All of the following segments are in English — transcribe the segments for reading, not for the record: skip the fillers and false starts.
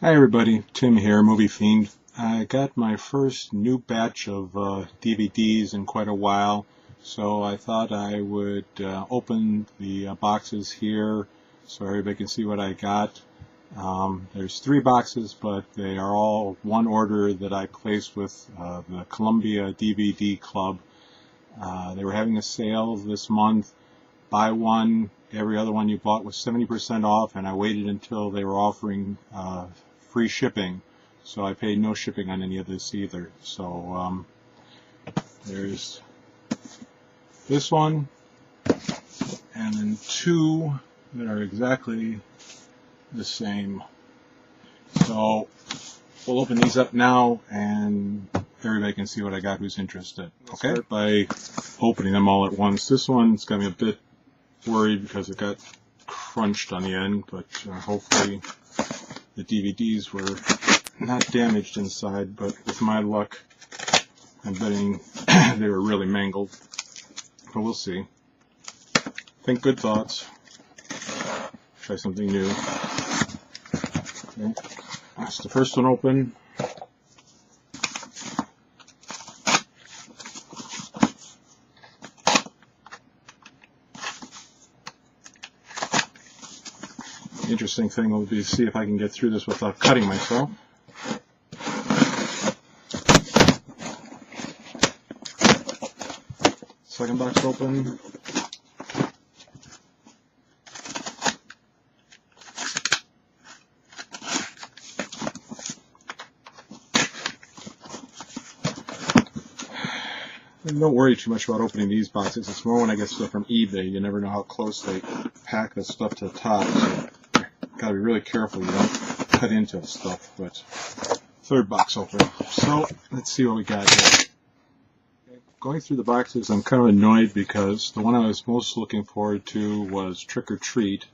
Hi everybody, Tim here, Movie Fiend. I got my first new batch of DVDs in quite a while, so I thought I would open the boxes here so everybody can see what I got. There's 3 boxes, but they are all one order that I placed with the Columbia DVD Club. They were having a sale this month. Buy one, every other one you bought was 70% off, and I waited until they were offering free shipping, so I paid no shipping on any of this either. So there's this one, and then 2 that are exactly the same. So we'll open these up now, and everybody can see what I got who's interested. Okay, start by opening them all at once. This one's got me a bit worried because it got crunched on the end, but hopefully the DVDs were not damaged inside, but with my luck, I'm betting they were really mangled. But we'll see. Think good thoughts. Try something new. Okay. That's the first one open. The interesting thing will be to see if I can get through this without cutting myself. Second box open. And don't worry too much about opening these boxes. It's more when I get stuff from eBay. You never know how close they pack the stuff to the top. So gotta be really careful you don't cut into stuff. But third box open. So let's see what we got here. Going through the boxes, I'm kind of annoyed because the one I was most looking forward to was Trick or Treat,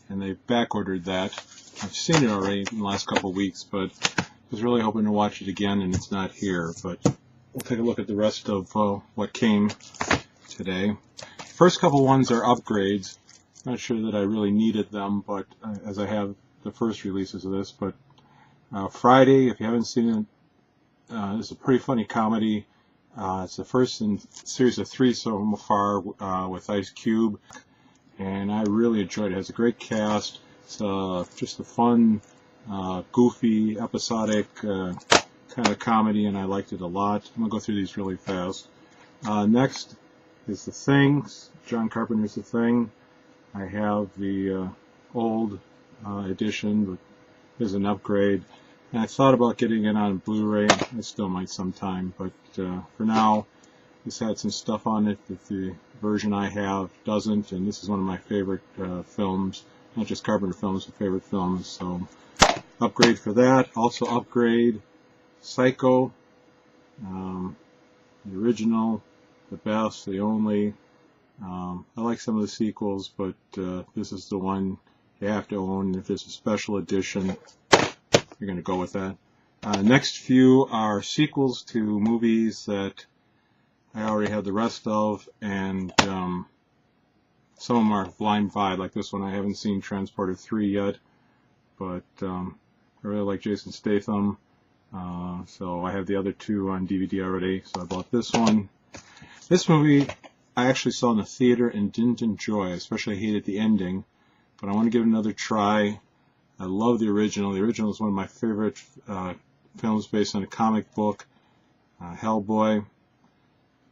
and they back ordered that. I've seen it already in the last couple of weeks, but I was really hoping to watch it again, and it's not here. But we'll take a look at the rest of what came today. First couple ones are upgrades. Not sure that I really needed them, but as I have the first releases of this. But Friday, if you haven't seen it, this is a pretty funny comedy. It's the first in a series of 3 so far with Ice Cube, and I really enjoyed it. It has a great cast. It's just a fun, goofy, episodic kind of comedy, and I liked it a lot. I'm going to go through these really fast. Next is The Thing, John Carpenter's The Thing. I have the old edition, but there's an upgrade. And I thought about getting it on Blu-ray. I still might sometime, but for now, this had some stuff on it that the version I have doesn't, and this is one of my favorite films, not just Carpenter films, but favorite films, so upgrade for that. Also upgrade Psycho, the original, the best, the only. I like some of the sequels, but this is the one you have to own. If there's a special edition, you're going to go with that. Next few are sequels to movies that I already have the rest of, and some of them are blind buy, like this one. I haven't seen Transporter 3 yet, but I really like Jason Statham, so I have the other 2 on DVD already, so I bought this one. This movie I actually saw in the theater and didn't enjoy. I especially hated the ending, but I want to give it another try. I love the original. The original is one of my favorite films based on a comic book, Hellboy.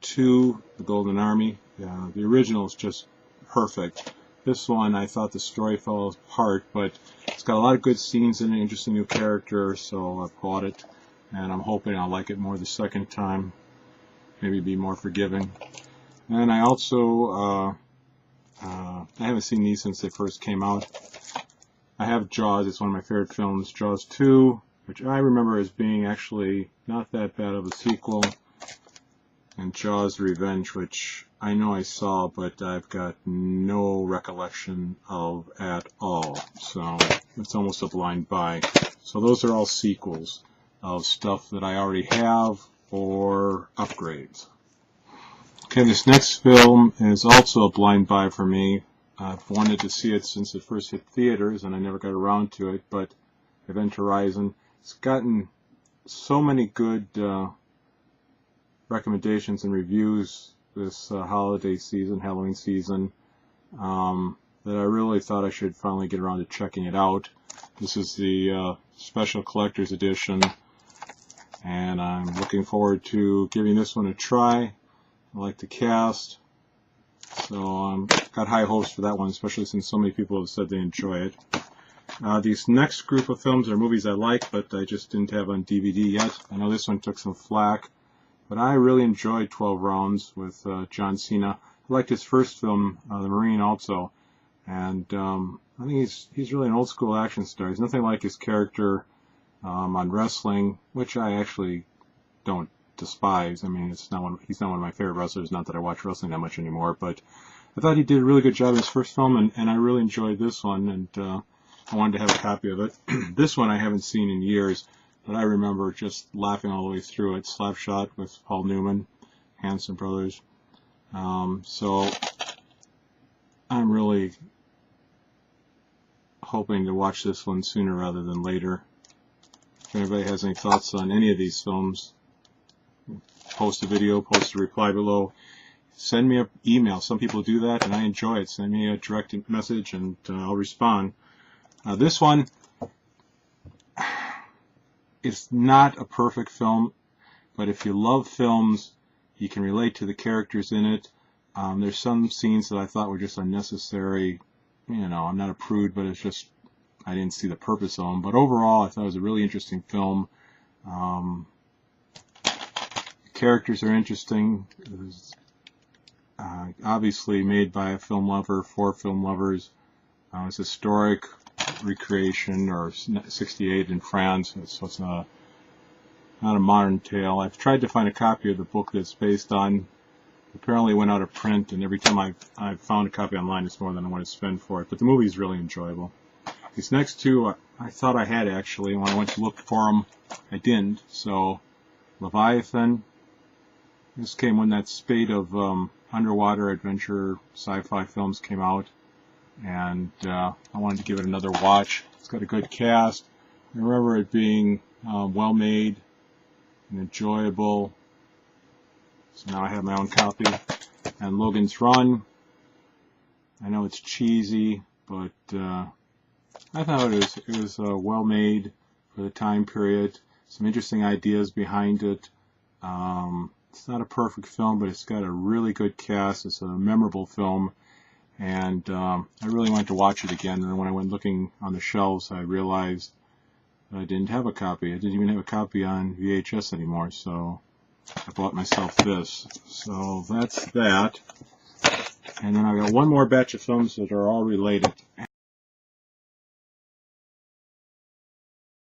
2, The Golden Army. The original is just perfect. This one, I thought the story fell apart, but it's got a lot of good scenes in it, interesting new character, so I bought it, and I'm hoping I'll like it more the second time, maybe be more forgiving. And I also, I haven't seen these since they first came out. I have Jaws. It's one of my favorite films. Jaws 2, which I remember as being actually not that bad of a sequel. And Jaws Revenge, which I know I saw, but I've got no recollection of at all. So it's almost a blind buy. So those are all sequels of stuff that I already have or upgrades. Okay, this next film is also a blind buy for me. I've wanted to see it since it first hit theaters, and I never got around to it, but Event Horizon. It's gotten so many good recommendations and reviews this holiday season, Halloween season, that I really thought I should finally get around to checking it out. This is the special collector's edition, and I'm looking forward to giving this one a try. I like the cast, so I've got high hopes for that one, especially since so many people have said they enjoy it. These next group of films are movies I like, but I just didn't have on DVD yet. I know this one took some flack, but I really enjoyed 12 Rounds with John Cena. I liked his first film, The Marine, also, and I think he's really an old school action star. He's nothing like his character on wrestling, which I actually don't despise. I mean, he's not one of my favorite wrestlers. Not that I watch wrestling that much anymore, but I thought he did a really good job in his first film, and I really enjoyed this one, and I wanted to have a copy of it. This one I haven't seen in years, but I remember just laughing all the way through it. Slapshot with Paul Newman, Hanson Brothers. So I'm really hoping to watch this one sooner rather than later. If anybody has any thoughts on any of these films, post a video, post a reply below. Send me an email. Some people do that, and I enjoy it. Send me a direct message, and I'll respond. This one is not a perfect film, but if you love films, you can relate to the characters in it. There's some scenes that I thought were just unnecessary. You know, I'm not a prude, but it's just I didn't see the purpose of them. But overall, I thought it was a really interesting film. The characters are interesting. It was obviously made by a film lover, for film lovers. It's historic recreation, or 68 in France, so it's not a modern tale. I've tried to find a copy of the book that's based on. Apparently it went out of print, and every time I've found a copy online, it's more than I want to spend for it. But the movie is really enjoyable. These next two, I thought I had actually. When I went to look for them, I didn't. So, Leviathan. This came when that spate of underwater adventure sci-fi films came out, and I wanted to give it another watch. It's got a good cast. I remember it being well made and enjoyable. So now I have my own copy. And Logan's Run. I know it's cheesy, but I thought it was well made for the time period. Some interesting ideas behind it. It's not a perfect film, but it's got a really good cast. It's a memorable film, and I really wanted to watch it again. And then when I went looking on the shelves, I realized that I didn't have a copy. I didn't even have a copy on VHS anymore, so I bought myself this. So that's that. And then I've got one more batch of films that are all related.